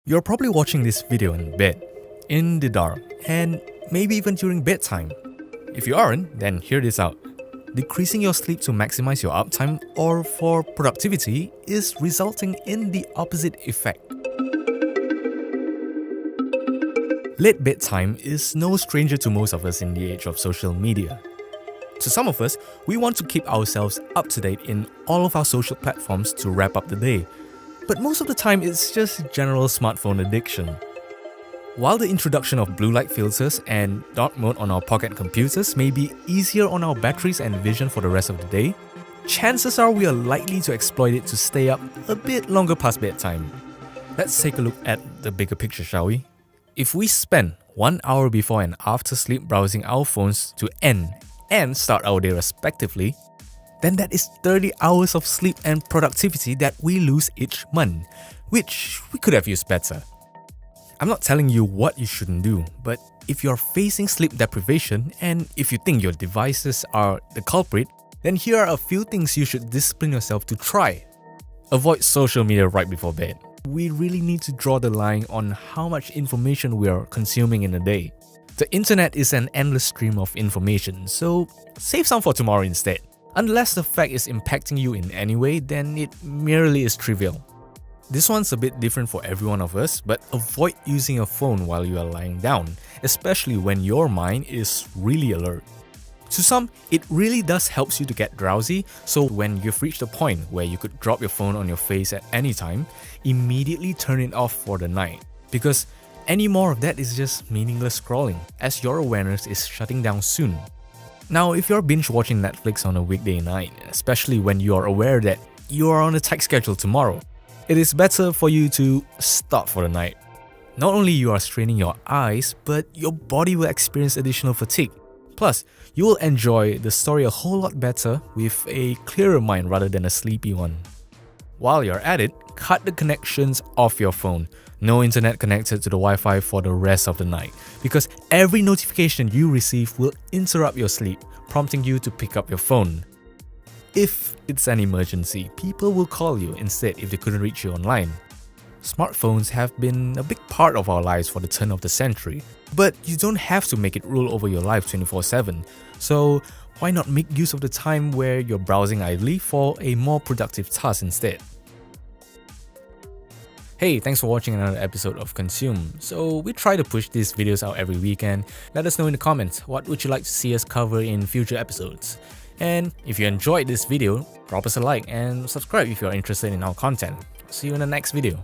You're probably watching this video in bed, in the dark, and maybe even during bedtime. If you aren't, then hear this out. Decreasing your sleep to maximize your uptime or for productivity is resulting in the opposite effect. Late bedtime is no stranger to most of us in the age of social media. To some of us, we want to keep ourselves up to date in all of our social platforms to wrap up the day. But most of the time, it's just general smartphone addiction. While the introduction of blue light filters and dark mode on our pocket computers may be easier on our batteries and vision for the rest of the day, chances are we are likely to exploit it to stay up a bit longer past bedtime. Let's take a look at the bigger picture, shall we? If we spend 1 hour before and after sleep browsing our phones to end and start our day respectively, then that is 30 hours of sleep and productivity that we lose each month, which we could have used better. I'm not telling you what you shouldn't do, but if you're facing sleep deprivation and if you think your devices are the culprit, then here are a few things you should discipline yourself to try. Avoid social media right before bed. We really need to draw the line on how much information we are consuming in a day. The internet is an endless stream of information, so save some for tomorrow instead. Unless the fact is impacting you in any way, then it merely is trivial. This one's a bit different for every one of us, but avoid using a phone while you are lying down, especially when your mind is really alert. To some, it really does help you to get drowsy, so when you've reached a point where you could drop your phone on your face at any time, immediately turn it off for the night. Because any more of that is just meaningless scrolling, as your awareness is shutting down soon. Now, if you're binge watching Netflix on a weekday night, especially when you are aware that you are on a tight schedule tomorrow, it is better for you to stop for the night. Not only you are straining your eyes, but your body will experience additional fatigue. Plus, you will enjoy the story a whole lot better with a clearer mind rather than a sleepy one. While you're at it, cut the connections off your phone. No internet connected to the Wi-Fi for the rest of the night, because every notification you receive will interrupt your sleep, prompting you to pick up your phone. If it's an emergency, people will call you instead if they couldn't reach you online. Smartphones have been a big part of our lives for the turn of the century, but you don't have to make it rule over your life 24/7. So why not make use of the time where you're browsing idly for a more productive task instead? Hey, thanks for watching another episode of Consume. So we try to push these videos out every weekend. Let us know in the comments, what would you like to see us cover in future episodes? And if you enjoyed this video, drop us a like and subscribe if you're interested in our content. See you in the next video.